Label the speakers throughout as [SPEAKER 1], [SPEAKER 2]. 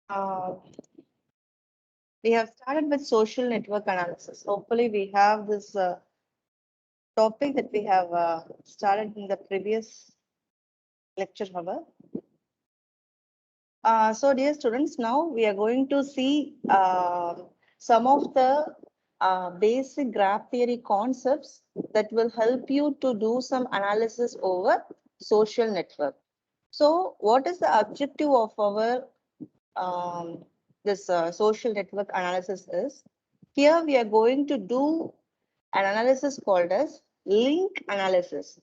[SPEAKER 1] Uh, we have started with social network analysis. Hopefully, we have this topic that we have started in the previous lecture hour. So, dear students, now we are going to see some of the basic graph theory concepts that will help you to do some analysis over social network. So, what is the objective of our this social network analysis is? Here we are going to do an analysis called as link analysis.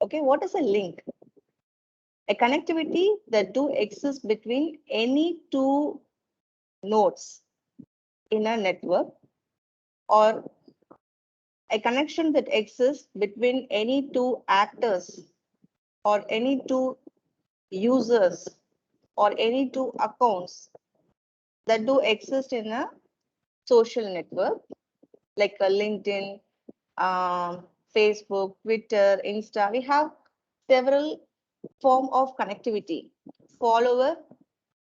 [SPEAKER 1] Okay, what is a link? A connectivity that do exist between any two nodes in a network, or a connection that exists between any two actors or any two users or any two accounts that do exist in a social network like a LinkedIn, Facebook, Twitter, Insta. We have several form of connectivity. Follower,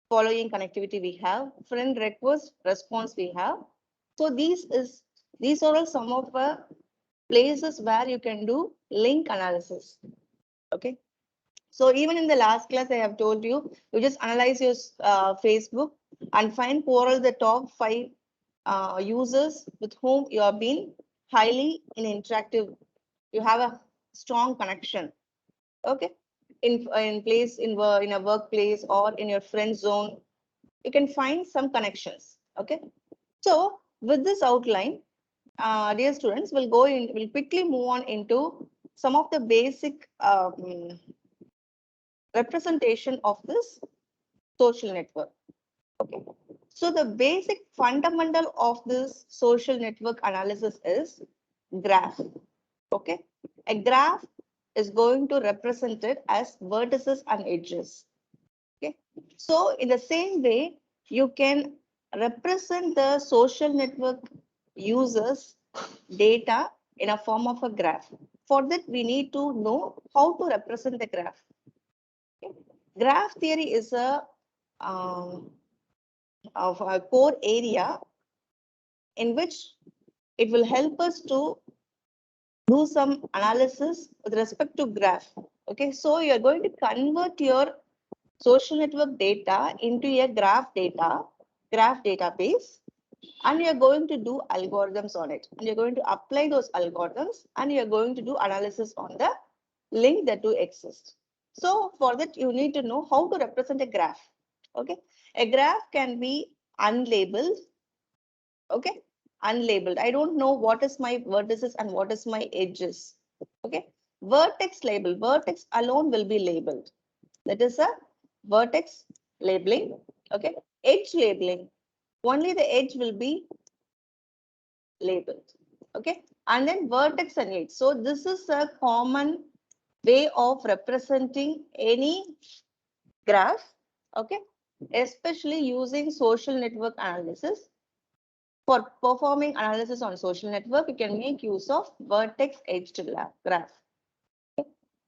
[SPEAKER 1] following connectivity we have. Friend request, response we have. So these are all some of the places where you can do link analysis. Okay. So even in the last class, I have told you, you just analyze your Facebook and find who are the top 5 users with whom you have been highly in interactive. You have a strong connection. Okay. In place in a workplace or in your friend zone, you can find some connections. Okay. So with this outline, dear students, we'll quickly move on into some of the basic representation of this social network. Okay. So the basic fundamental of this social network analysis is graph. Okay. A graph is going to represent it as vertices and edges. Okay. So in the same way, you can represent the social network users data in a form of a graph. For that, we need to know how to represent the graph. Okay. Graph theory is um, a core area in which it will help us to do some analysis with respect to graph. Okay, so you're going to convert your social network data into a graph database, and you're going to do algorithms on it. And you're going to apply those algorithms, and you're going to do analysis on the link that do exist. So for that, you need to know how to represent a graph. Okay, a graph can be unlabeled. Okay, unlabeled. I don't know what is my vertices and what is my edges. Okay, vertex label. Vertex alone will be labeled. That is a vertex labeling. Okay, edge labeling. Only the edge will be labeled. Okay, and then vertex and edge. So this is a common way of representing any graph. Okay, especially using social network analysis. For performing analysis on social network, you can make use of vertex edged graph.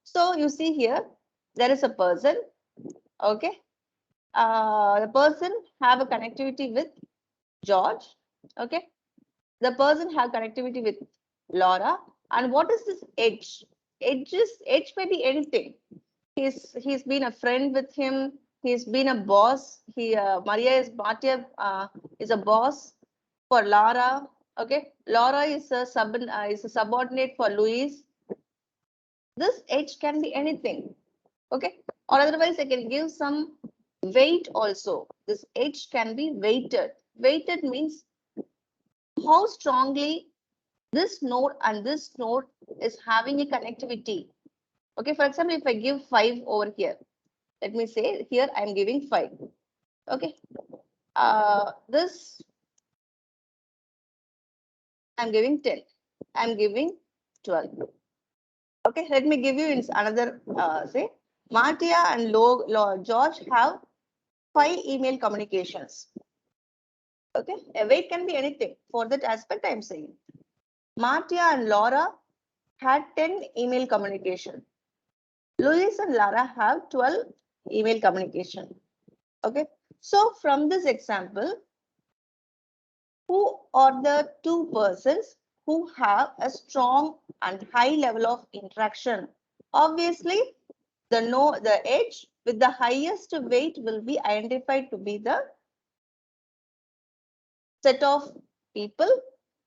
[SPEAKER 1] So you see here, there is a person. Okay. The person have a connectivity with George. Okay. The person have connectivity with Laura. And what is this edge? Edge may be anything. He's been a friend with him. He's been a boss. Maria is a boss for Laura. Okay, Laura is a subordinate for Louise. This edge can be anything. Okay, or otherwise I can give some weight also. This edge can be weighted. Weighted means how strongly this node and this node is having a connectivity. Okay, for example, if I give 5 over here, let me say here I am giving 5. Okay, this I'm giving 10. I'm giving 12. Okay, let me give you in another say. Martia and George have 5 email communications. Okay, a weight can be anything. For that aspect, I'm saying. Martia and Laura had 10 email communication. Louis and Lara have 12 email communication. Okay, So from this example, who are the two persons who have a strong and high level of interaction? Obviously, the edge with the highest weight will be identified to be the set of people.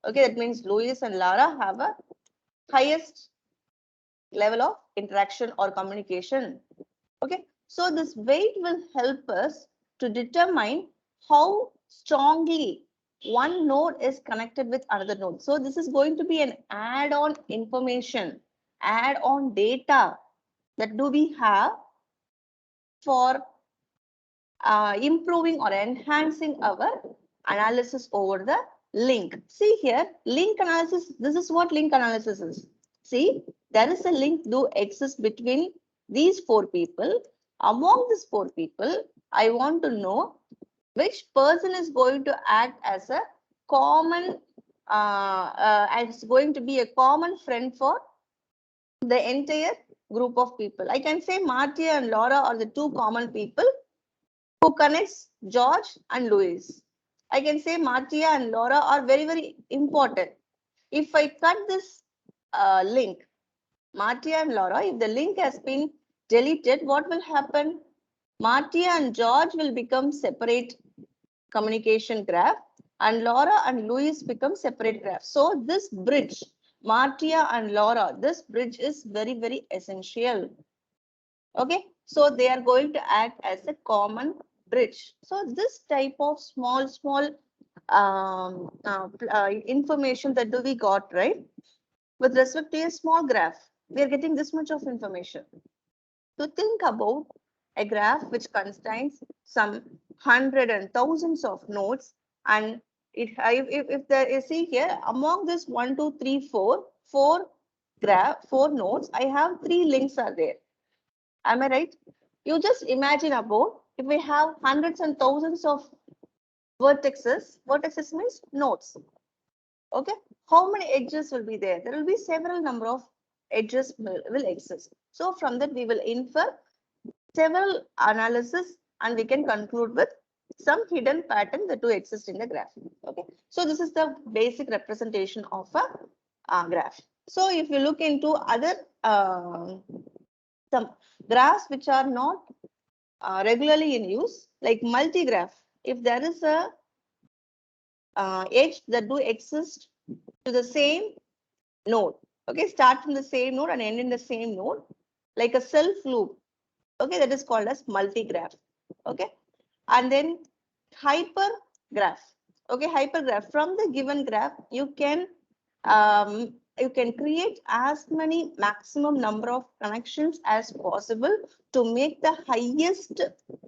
[SPEAKER 1] Okay, that means Louis and Lara have a highest level of interaction or communication. Okay, so this weight will help us to determine how strongly one node is connected with another node. So this is going to be an add-on information, add-on data that do we have for improving or enhancing our analysis over the link. See here, link analysis, this is what link analysis is. See, there is a link do exist between these four people. Among these four people, I want to know which person is going to act as a common, it's going to be a common friend for the entire group of people. I can say Martia and Laura are the two common people who connects George and Louis. I can say Martia and Laura are very, very important. If I cut this link, Martia and Laura, if the link has been deleted, what will happen? Martia and George will become separate communication graph and Laura and Louis become separate graph. So this bridge, Martia and Laura, this bridge is very, very essential. Okay, so they are going to act as a common bridge. So this type of small information that do we got, right? With respect to a small graph, we are getting this much of information. To think about a graph which contains some hundred and thousands of nodes, and if there is, see here, among this 1, 2, 3, 4, four nodes, I have 3 links are there. Am I right? You just imagine about if we have hundreds and thousands of vertices means nodes. Okay, how many edges will be there? There will be several number of edges will exist. So from that we will infer several analysis and we can conclude with some hidden pattern that do exist in the graph. Okay, so this is the basic representation of a graph. So if you look into other some graphs which are not regularly in use, like multi-graph, if there is a edge that do exist to the same node, okay, start from the same node and end in the same node, like a self loop, okay, that is called as multi-graph. Okay, and then hypergraph. Okay, hypergraph, from the given graph you can create as many maximum number of connections as possible to make the highest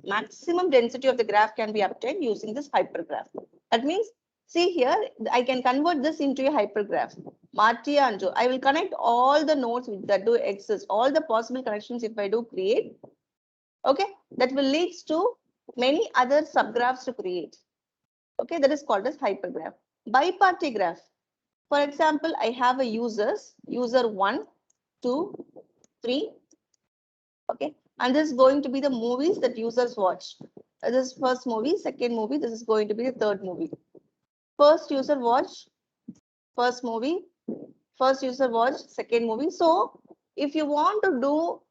[SPEAKER 1] maximum density of the graph can be obtained using this hypergraph. That means, see here, I can convert this into a hypergraph. Martia and Joe, I will connect all the nodes that do exist, all the possible connections if I do create. Okay, that will lead to many other subgraphs to create. Okay, that is called as hypergraph. Biparty graph. For example, I have a user 1, 2, 3. Okay, and this is going to be the movies that users watch. This is first movie, second movie, this is going to be the third movie. First user watch first movie, first user watch second movie. So if you want to do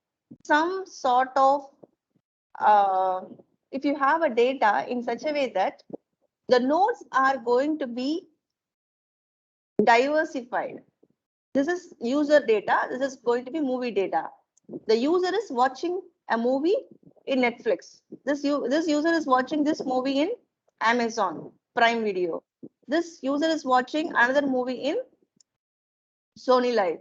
[SPEAKER 1] some sort of if you have a data in such a way that the nodes are going to be diversified. This is user data. This is going to be movie data. The user is watching a movie in Netflix. This user is watching this movie in Amazon Prime Video. This user is watching another movie in Sony Live.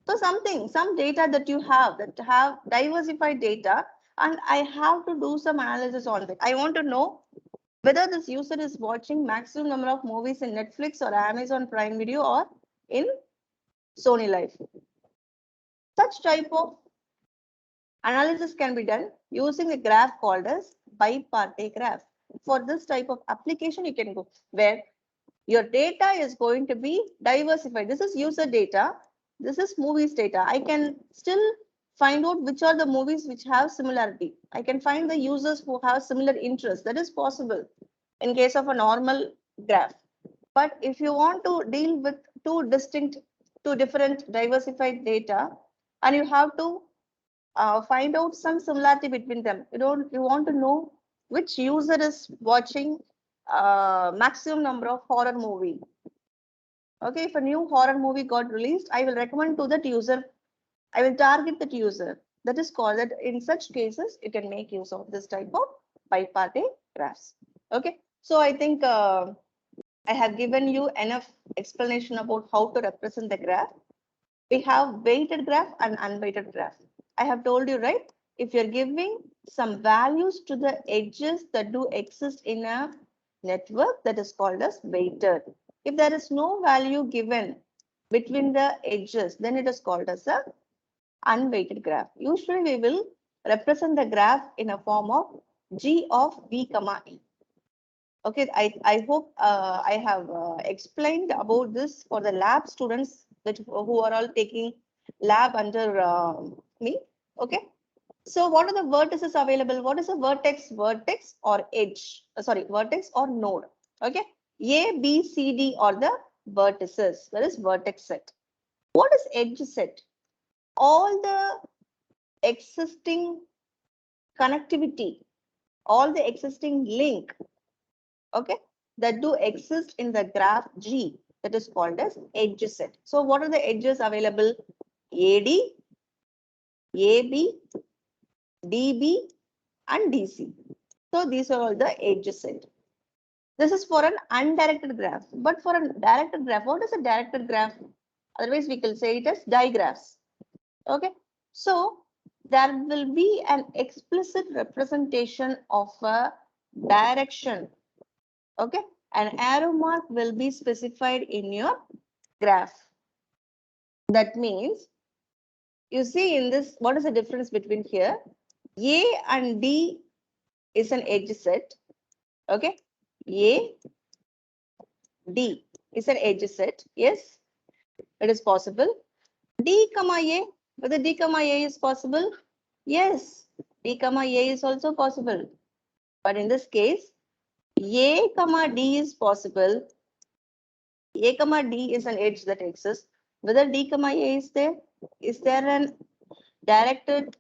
[SPEAKER 1] So some data that you have that have diversified data, and I have to do some analysis on that. I want to know whether this user is watching maximum number of movies in Netflix or Amazon Prime Video or in Sony Live. Such type of analysis can be done using a graph called as biparty graph. For this type of application, you can go where your data is going to be diversified. This is user data. This is movies data. I can still find out which are the movies which have similarity. I can find the users who have similar interests. That is possible in case of a normal graph. But if you want to deal with two different diversified data, and you have to find out some similarity between them. You want to know which user is watching maximum number of horror movie. Okay, if a new horror movie got released, I will recommend to that user. I will target that user. That is called that. In such cases, you can make use of this type of bipartite graphs. Okay, so I think I have given you enough explanation about how to represent the graph. We have weighted graph and unweighted graph. I have told you, right? If you're giving some values to the edges that do exist in a network, that is called as weighted. If there is no value given between the edges, then it is called as a unweighted graph. Usually we will represent the graph in a form of G of V comma E. Okay, I hope I have explained about this for the lab students that who are all taking lab under me. Okay, so what are the vertices available? What is a vertex? Vertex or edge? Sorry, vertex or node. Okay, A, B, C, D are the vertices. That is vertex set. What is edge set? All the existing connectivity, all the existing link, okay, that do exist in the graph G, that is called as edge set. So what are the edges available? AD, AB, DB, and DC. So these are all the edge set. This is for an undirected graph. But for a directed graph, what is a directed graph? Otherwise, we can say it as digraphs. Okay. So there will be an explicit representation of a direction. Okay. An arrow mark will be specified in your graph. That means, you see in this, what is the difference between here? A and D is an edge set. Okay. A, D is an edge set. Yes, it is possible. D comma A, whether D comma A is possible? Yes, D comma A is also possible. But in this case, A comma D is possible. A comma D is an edge that exists. Whether D comma A is there? Is there an directed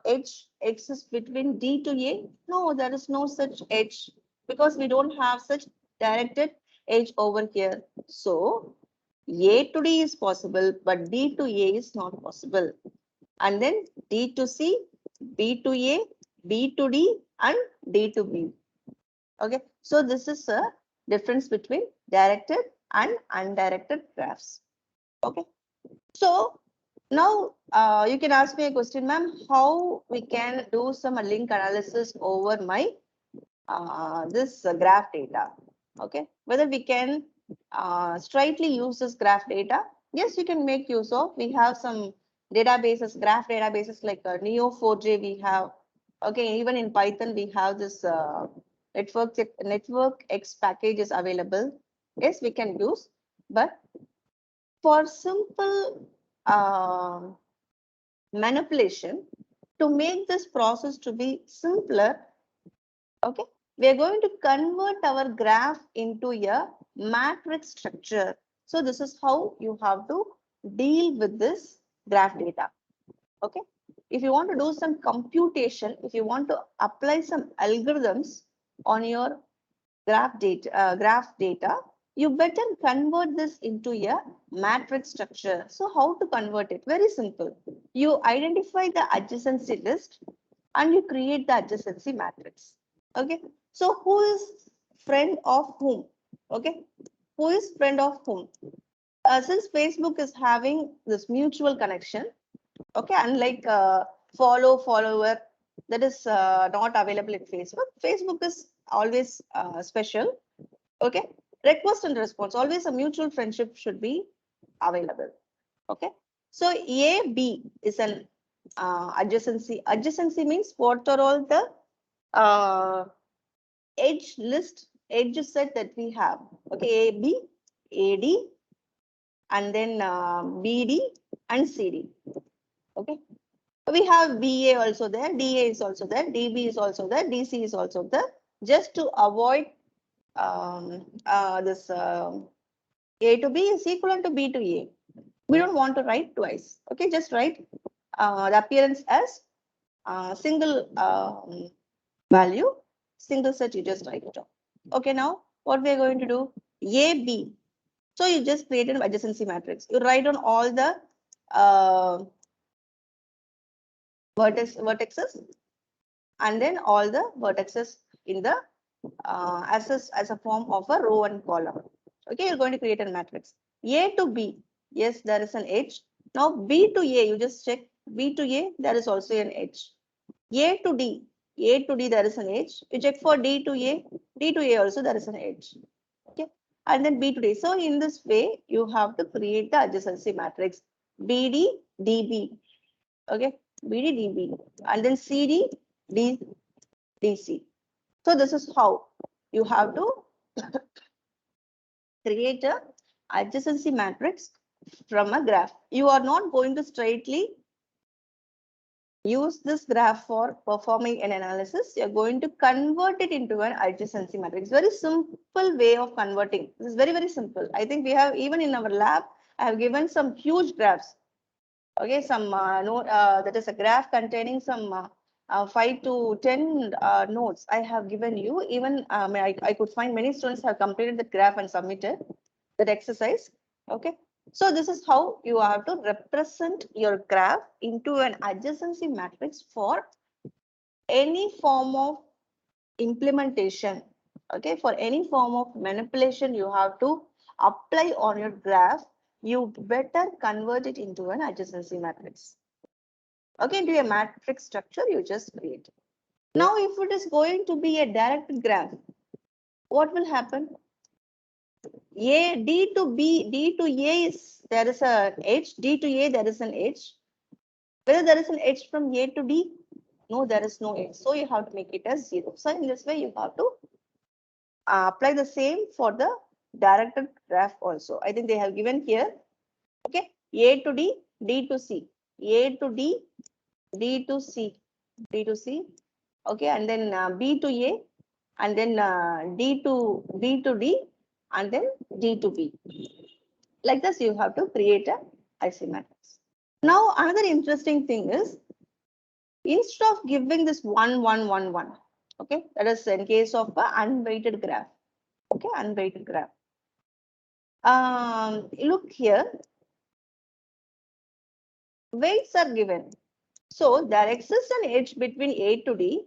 [SPEAKER 1] edge exists between D to A? No, there is no such edge because we don't have such directed edge over here. So A to D is possible, but D to A is not possible. And then D to C, B to A, B to D, and D to B. Okay, so this is a difference between directed and undirected graphs. Okay, so now you can ask me a question, ma'am, how we can do some link analysis over my this graph data. Okay, whether we can straightly use this graph data. Yes, you can make use of. We have some databases, graph databases like Neo4j we have. Okay, even in Python we have this network X package is available. Yes, we can use, but for simple manipulation, to make this process to be simpler, okay, we are going to convert our graph into a matrix structure. So this is how you have to deal with this graph data. Okay, if you want to do some computation, if you want to apply some algorithms on your graph data, you better convert this into a matrix structure. So how to convert it? Very simple. You identify the adjacency list and you create the adjacency matrix. Okay. So who is friend of whom? Okay. Who is friend of whom? Since Facebook is having this mutual connection, okay, unlike follower, that is not available in Facebook. Facebook is always special. Okay, request and response, always a mutual friendship should be available. Okay, so AB is an adjacency. Adjacency means what are all the edge set that we have. Okay, AB, AD, and then BD and CD. Okay, We have BA also there, DA is also there, DB is also there, DC is also there, just to avoid this A to B is equivalent to B to A. We don't want to write twice. Okay, just write the appearance as single value, single set, you just write it down. Okay, now what we are going to do? A, B. So you just create an adjacency matrix. You write on all the vertices and then all the vertices in the as a form of a row and column. Okay, you're going to create a matrix. A to B, yes, there is an edge. Now B to A, you just check B to A, there is also an edge. A to D, A to D, there is an edge. You check for D to A, D to A also there is an edge. Okay, and then B to D. So in this way, you have to create the adjacency matrix BD, DB. Okay, BD, DB, and then CD, D, DC. So this is how you have to create a adjacency matrix from a graph. You are not going to straightly use this graph for performing an analysis. You're going to convert it into an adjacency matrix. Very simple way of converting. This is very, very simple. I think we have, even in our lab, I have given some huge graphs. Okay, some that is a graph containing some 5 to 10 nodes I have given you. Even I could find many students have completed the graph and submitted that exercise. Okay, so this is how you have to represent your graph into an adjacency matrix for any form of implementation. Okay, for any form of manipulation you have to apply on your graph, you better convert it into an adjacency matrix. Okay, into a matrix structure you just create. Now, if it is going to be a direct graph, what will happen? A, D to B, D to A is, there is an edge, D to A, there is an edge. Whether there is an edge from A to D, no, there is no edge. So you have to make it as 0. So in this way, you have to apply the same for the directed graph also. I think they have given here. Okay, A to D, D to C, A to D, D to C, D to C. Okay, and then B to A, and then D to D, and then D to B. Like this, you have to create a IC matrix. Now, another interesting thing is, instead of giving this 1, 1, 1, 1, okay, that is in case of an unweighted graph. Okay, unweighted graph. Look here, weights are given. So there exists an edge between A to D.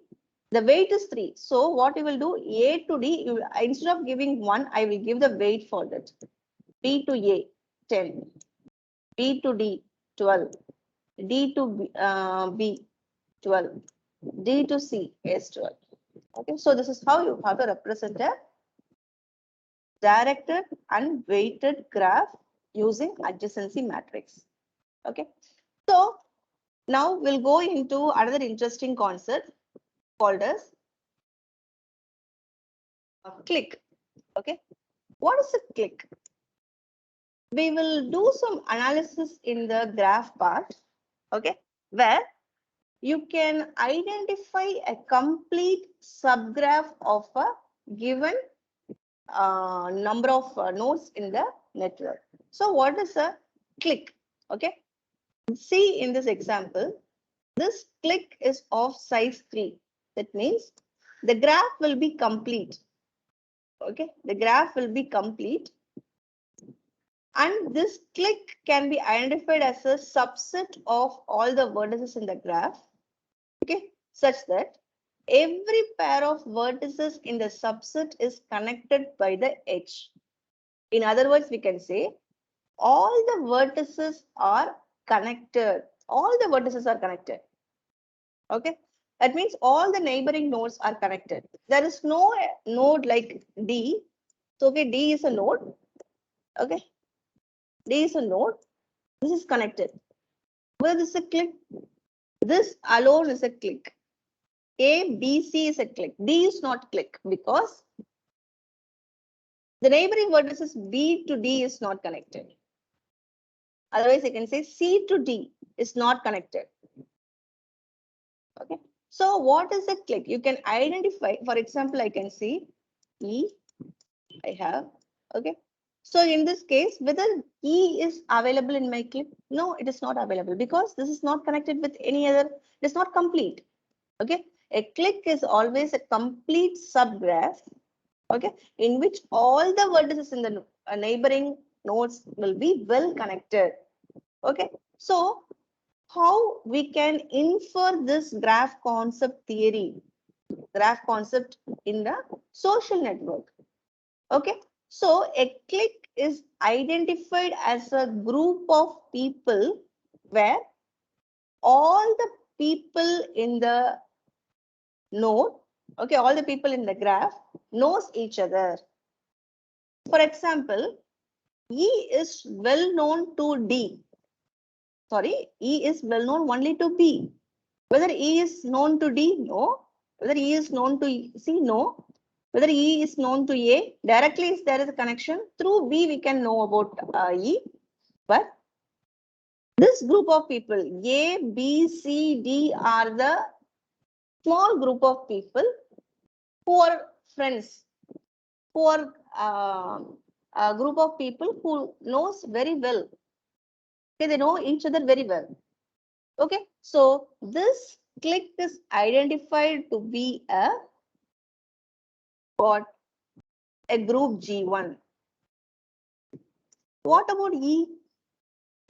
[SPEAKER 1] The weight is 3. So what you will do, A to D, instead of giving 1, I will give the weight for that. B to A, 10. B to D, 12. D to B, 12. D to C is 12. Okay, so this is how you have to represent a directed and weighted graph using adjacency matrix. Okay, so now we'll go into another interesting concept called as clique. Okay, what is a clique? We will do some analysis in the graph part. Okay, where you can identify a complete subgraph of a given number of nodes in the network. So what is a clique? Okay, see in this example, this clique is of size 3. That means the graph will be complete. Okay, the graph will be complete. And this clique can be identified as a subset of all the vertices in the graph. Okay, such that every pair of vertices in the subset is connected by the edge. In other words, we can say all the vertices are connected. All the vertices are connected. Okay, that means all the neighboring nodes are connected. There is no node like D. So, okay, D is a node. Okay, D is a node. This is connected. Where this is a clique? This alone is a clique. A, B, C is a clique. D is not clique because the neighboring vertices B to D is not connected. Otherwise, I can say C to D is not connected. So what is a click? You can identify, for example, I can see E, I have, okay. So in this case, whether E is available in my click? No, it is not available because this is not connected with any other, it is not complete. Okay, a click is always a complete subgraph, okay, in which all the vertices in the neighboring nodes will be well connected. Okay, so how we can infer this graph concept theory, graph concept in the social network? Okay, so a clique is identified as a group of people where all the people in the node, okay, all the people in the graph knows each other. For example, E is well known to D. Sorry, E is well known only to B. Whether E is known to D, no. Whether E is known to C, no. Whether E is known to A, directly if there is a connection, through B we can know about E. But this group of people, A, B, C, D are the small group of people who are friends, who are a group of people who knows very well. Okay, they know each other very well. Okay, so this clique is identified to be a what? A group G1. What about E?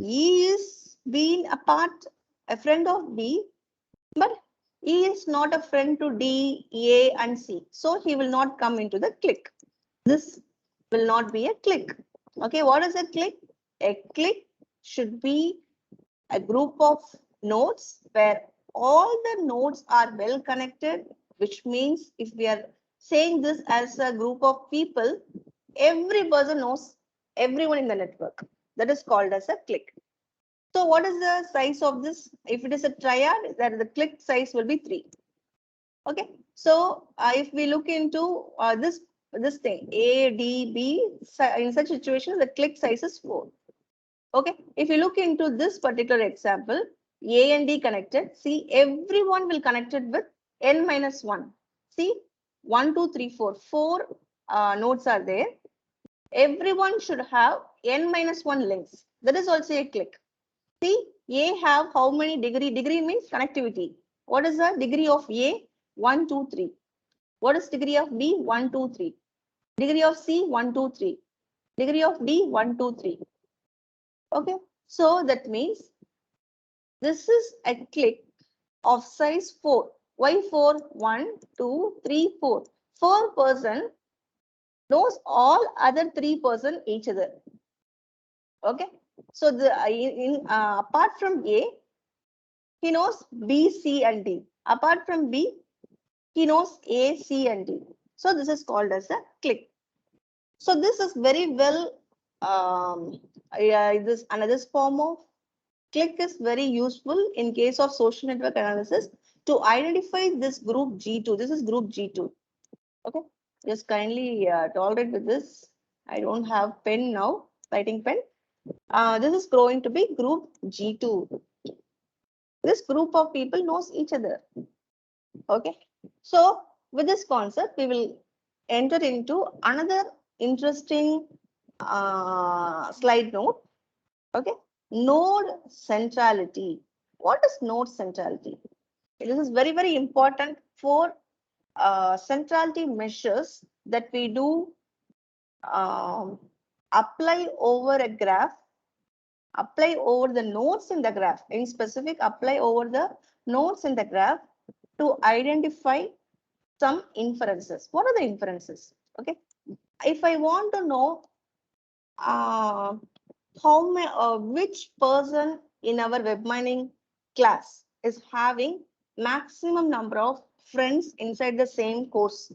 [SPEAKER 1] E is being a friend of B, but E is not a friend to D, A, and C. So he will not come into the clique. This will not be a clique. Okay, what is a clique? A clique should be a group of nodes where all the nodes are well connected, which means if we are saying this as a group of people, every person knows everyone in the network. That is called as a clique. So what is the size of this? If it is a triad, then the clique size will be 3. Okay. So if we look into this thing, A, D, B, in such situations, the clique size is 4. Okay. If you look into this particular example, A and D connected, see everyone will connected with n minus 1. See 1, 2, 3, 4. 4 nodes are there. Everyone should have n minus 1 links. That is also a clique. See, A have how many degree? Degree means connectivity. What is the degree of A? 1, 2, 3. What is degree of B? 1, 2, 3. Degree of C? 1, 2, 3. Degree of D? 1, 2, 3. Okay. So that means this is a clique of size 4. Why 4? 1, 2, 3, 4. 4 person knows all other 3 person each other. Okay. So the apart from A, he knows B, C, and D. Apart from B, he knows A, C, and D. So this is called as a clique. So this is very well. This another form of clique is very useful in case of social network analysis to identify this group G2. This is group G2. Okay, just kindly tolerate with this. I don't have pen now, writing pen. This is going to be group G2. This group of people knows each other. Okay, so with this concept, we will enter into another interesting slide note. Okay, node centrality. What is node centrality? This is very, very important for centrality measures that we do apply over a graph, apply over the nodes in the graph. In specific, apply over the nodes in the graph to identify some inferences. What are the inferences? Okay, if I want to know which person in our web mining class is having maximum number of friends inside the same course.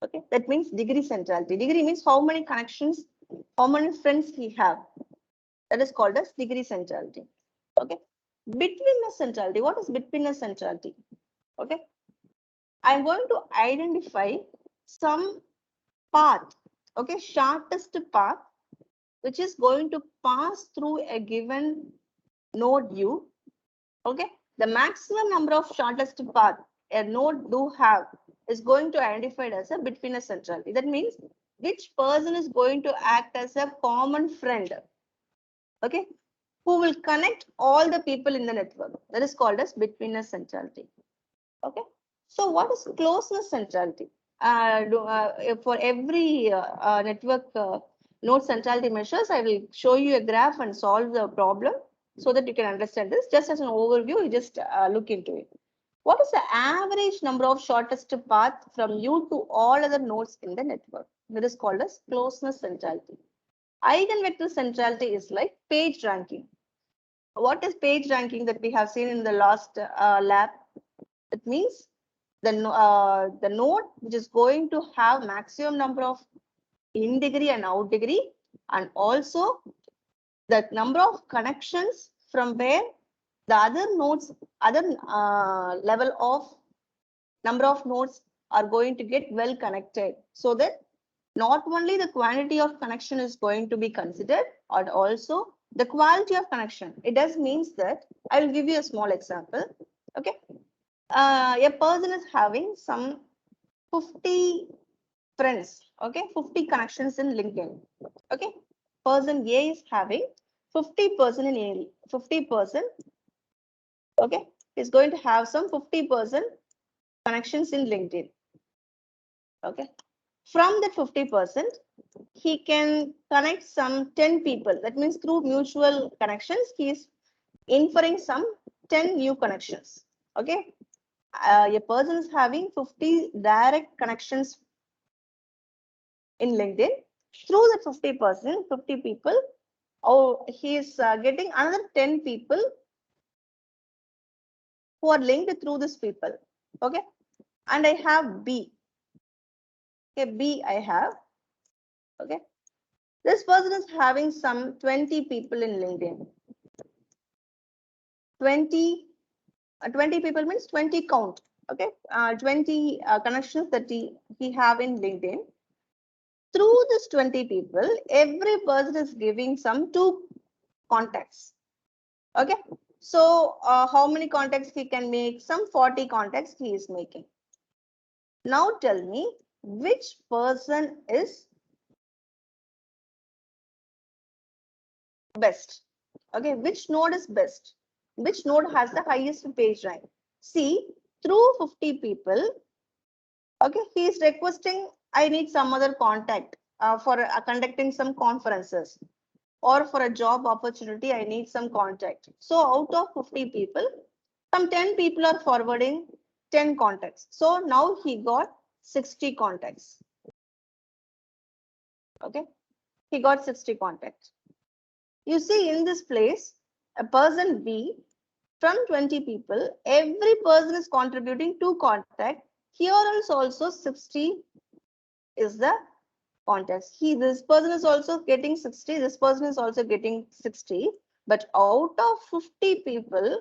[SPEAKER 1] Okay, that means degree centrality. Degree means how many connections, how many friends he have. That is called as degree centrality. Okay, betweenness centrality. What is betweenness centrality? Okay, I'm going to identify some path. Okay, shortest path which is going to pass through a given node U. Okay, the maximum number of shortest path a node do have is going to identify as a betweenness centrality. That means which person is going to act as a common friend, okay, who will connect all the people in the network. That is called as betweenness centrality. Okay. So what is closeness centrality? For every network node centrality measures, I will show you a graph and solve the problem so that you can understand this. Just as an overview, you just look into it. What is the average number of shortest path from you to all other nodes in the network? That is called as closeness centrality. Eigenvector centrality is like page ranking. What is page ranking that we have seen in the last lab? It means the node which is going to have maximum number of in degree and out degree, and also the number of connections from where the other nodes, other level of number of nodes are going to get well connected, so that not only the quantity of connection is going to be considered, but also the quality of connection. It does means that I will give you a small example. Okay. A person is having some 50 friends, okay, 50 connections in LinkedIn. Okay. Person A is having 50% in A, 50%, okay, is going to have some 50% connections in LinkedIn. Okay. From that 50%, he can connect some 10 people. That means through mutual connections, he is inferring some 10 new connections. Okay. A person is having 50 direct connections in LinkedIn. Through that 50%, 50 people, oh, he is getting another 10 people who are linked through this people. Okay. And I have B. Okay, B I have. Okay. This person is having some 20 people in LinkedIn. 20 people means 20 count. Okay. 20 connections that he have in LinkedIn. Through this 20 people, every person is giving some 2 contacts. Okay. So how many contacts he can make? Some 40 contacts he is making. Now tell me which person is best. Okay. Which node is best? Which node has the highest page rank? See, through 50 people, okay, he is requesting, I need some other contact for conducting some conferences, or for a job opportunity, I need some contact. So out of 50 people, some 10 people are forwarding 10 contacts. So now he got 60 contacts. Okay, he got 60 contacts. You see in this place, a person B from 20 people, every person is contributing 2 contacts. Here is also 60 is the contacts. This person is also getting 60. This person is also getting 60. But out of 50 people,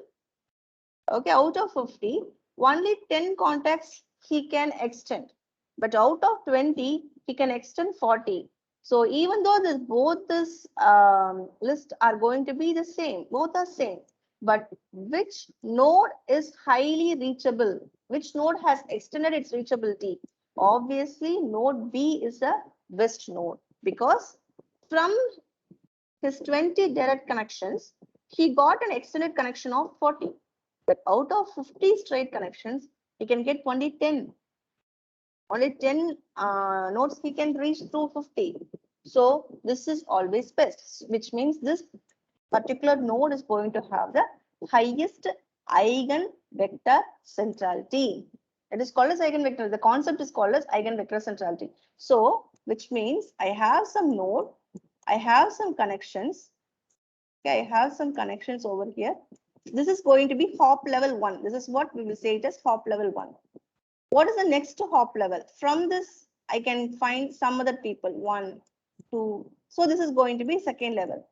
[SPEAKER 1] okay, out of 50, only 10 contacts he can extend. But out of 20, he can extend 40. So even though both this list are going to be the same, both are same, but which node is highly reachable? Which node has extended its reachability? Obviously, node B is the best node, because from his 20 direct connections, he got an extended connection of 40. But out of 50 straight connections, he can get only 10. Only 10 nodes he can reach through 50. So this is always best, which means this particular node is going to have the highest eigenvector centrality. It is called as eigenvector. The concept is called as eigenvector centrality. So, which means I have some node, I have some connections. Okay, I have some connections over here. This is going to be hop level 1. This is what we will say it as hop level 1. What is the next hop level? From this, I can find some other people. 1, 2. So this is going to be second level.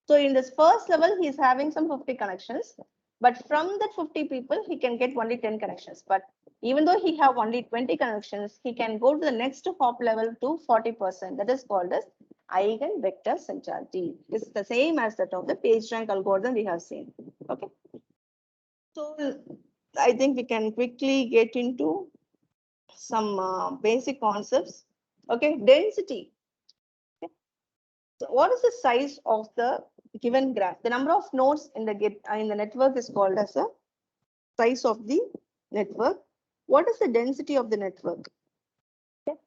[SPEAKER 1] So in this first level, he is having some 50 connections. But from that 50 people, he can get only 10 connections. But even though he have only 20 connections, he can go to the next hop level to 40%. That is called as eigenvector centrality. It's the same as that of the PageRank algorithm we have seen. Okay. So I think we can quickly get into some basic concepts. Okay, density. Okay. So what is the size of the given graph? The number of nodes in the network is called as a size of the network. What is the density of the network? Okay.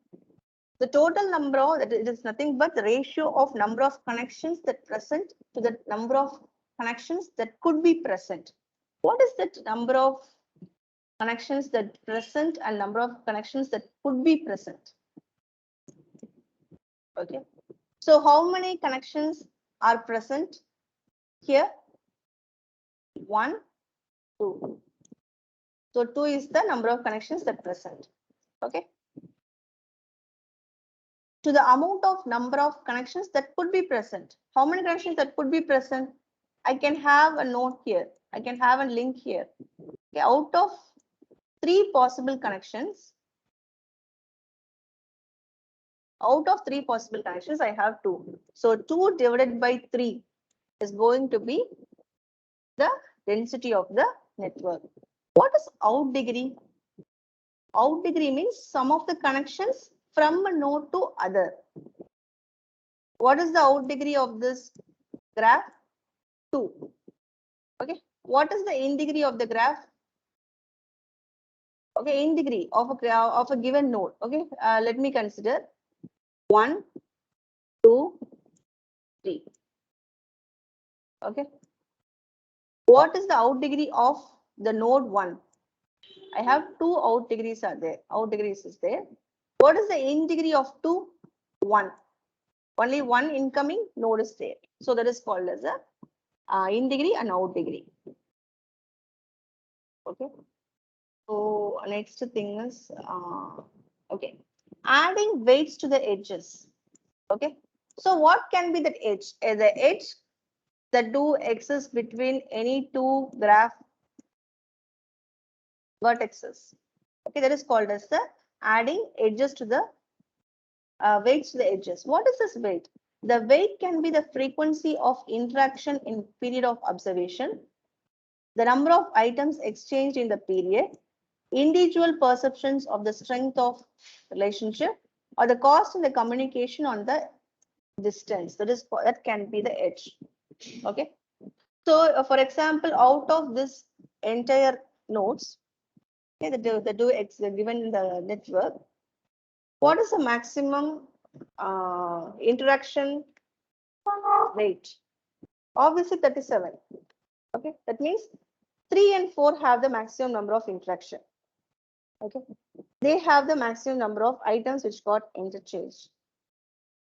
[SPEAKER 1] The total number of that it is nothing but the ratio of number of connections that present to the number of connections that could be present. What is that number of connections that present and number of connections that could be present? Okay. So how many connections are present here? 1, 2. So 2 is the number of connections that present. Okay. To the amount of number of connections that could be present. How many connections that could be present? I can have a node here. I can have a link here. Okay. Out of 3 possible connections, I have 2. So 2 divided by 3 is going to be the density of the network. What is out degree? Out degree means sum of the connections from a node to other. What is the out degree of this graph? 2. Okay. What is the in degree of the graph? Okay, in degree of a given node. Okay, let me consider 1, 2, 3. Okay. What is the out degree of the node 1? I have 2 out degrees are there. Out degrees is there. What is the in degree of 2? 1. Only one incoming node is there. So that is called as a in degree and out degree. Okay. So next thing is okay, adding weights to the edges. Okay. So what can be that edge? The edge that do exist between any 2 graph vertices. Okay, that is called as the adding edges to the weights to the edges. What is this weight? The weight can be the frequency of interaction in period of observation, the number of items exchanged in the period, individual perceptions of the strength of relationship, or the cost in the communication on the distance. That can be the edge. Okay. So, for example, out of this entire nodes, okay, the given in the network, what is the maximum interaction rate? Obviously 37. Okay, that means 3 and 4 have the maximum number of interaction. Okay, they have the maximum number of items which got interchanged.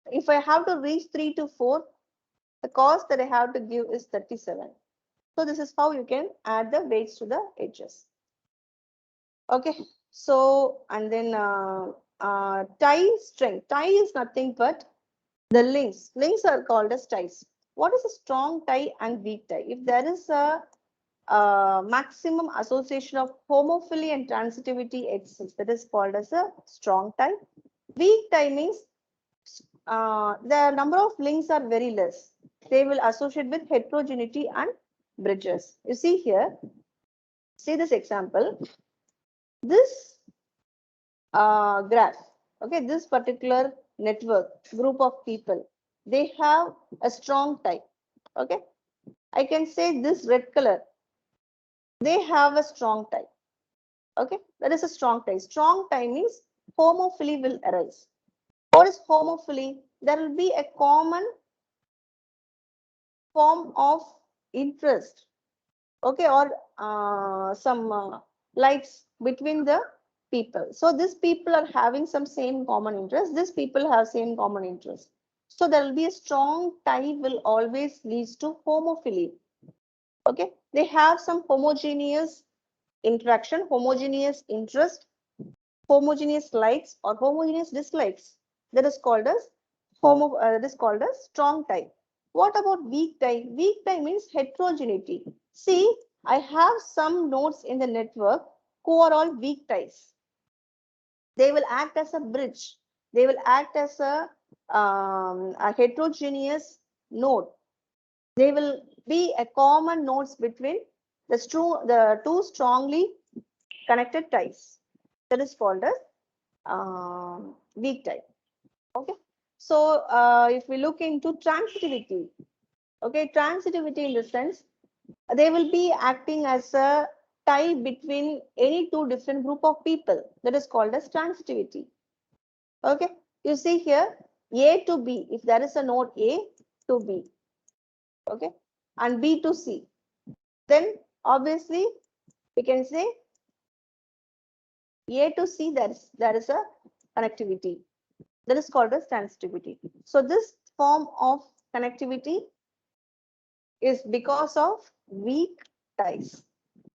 [SPEAKER 1] If I have to reach 3 to 4, the cost that I have to give is 37. So this is how you can add the weights to the edges. Okay, so and then tie strength. Tie is nothing but the links. Links are called as ties. What is a strong tie and weak tie? If there is a maximum association of homophily and transitivity exists, that is called as a strong tie. Weak tie means the number of links are very less. They will associate with heterogeneity and bridges. You see here, see this example. This graph, okay, this particular network group of people, they have a strong tie. Okay, I can say this red color, they have a strong tie. Okay, that is a strong tie. Strong tie means homophily will arise. What is homophily? There will be a common form of interest, okay, or some likes between the people. So these people are having some same common interest. These people have same common interest. So there will be a strong tie will always leads to homophily. Okay, they have some homogeneous interaction, homogeneous interest, homogeneous likes or homogeneous dislikes. That is called as strong tie. What about weak tie? Weak tie means heterogeneity. See, I have some nodes in the network who are all weak ties. They will act as a bridge. They will act as a heterogeneous node. They will be a common nodes between the two strongly connected ties. That is called as weak tie. Okay. So if we look into transitivity, okay, transitivity in the sense they will be acting as a tie between any two different group of people. That is called as transitivity. Okay. You see here A to B. If there is a node A to B, okay, and B to C, then obviously we can say A to C, there is a connectivity. That is called as transitivity. So this form of connectivity is because of weak ties.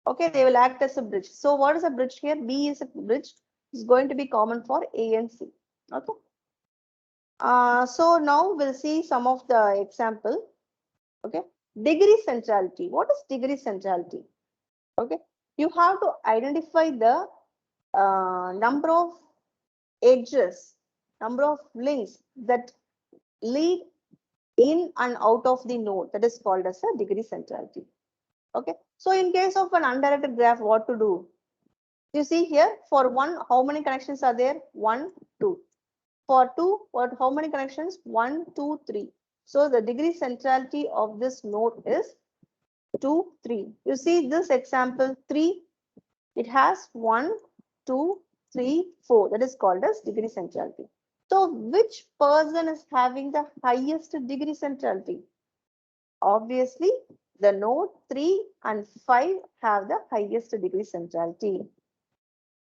[SPEAKER 1] Okay, they will act as a bridge. So what is a bridge here? B is a bridge. It's going to be common for A and C. Okay. So now we'll see some of the example. Okay. Degree centrality. What is degree centrality? Okay. You have to identify the number of edges, number of links that lead in and out of the node. That is called as a degree centrality. Okay. So in case of an undirected graph, what to do? You see here for one, how many connections are there? 1, 2. For 2, what? How many connections? 1, 2, 3. So the degree centrality of this node is 2, 3. You see this example 3. It has 1, 2, 3, 4. That is called as degree centrality. So which person is having the highest degree centrality? Obviously, the node 3 and 5 have the highest degree centrality.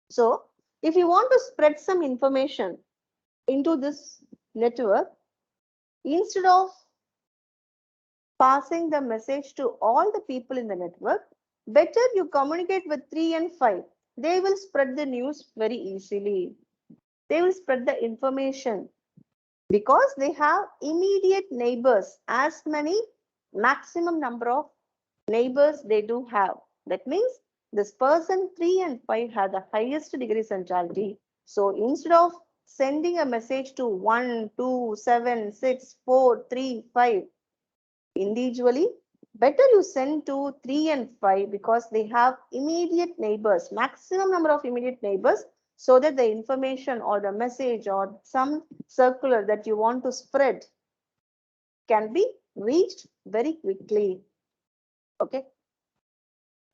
[SPEAKER 1] So if you want to spread some information into this network, instead of passing the message to all the people in the network, better you communicate with 3 and 5. They will spread the news very easily. They will spread the information because they have immediate neighbors. As many maximum number of neighbors they do have. That means this person 3 and 5 have the highest degree centrality. So instead of sending a message to 1, 2, 7, 6, 4, 3, 5 individually, better you send to 3 and 5 because they have immediate neighbors, maximum number of immediate neighbors, so that the information or the message or some circular that you want to spread can be reached very quickly. Okay.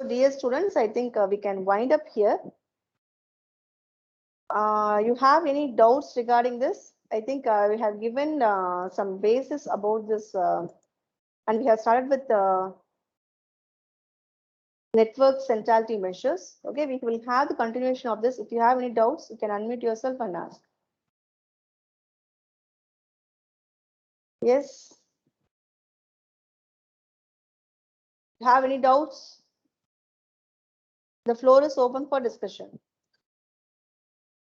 [SPEAKER 1] So dear students, I think we can wind up here. You have any doubts regarding this? I think we have given some basis about this and we have started with network centrality measures. Okay, we will have the continuation of this. If you have any doubts, you can unmute yourself and ask. Yes. Have any doubts? The floor is open for discussion.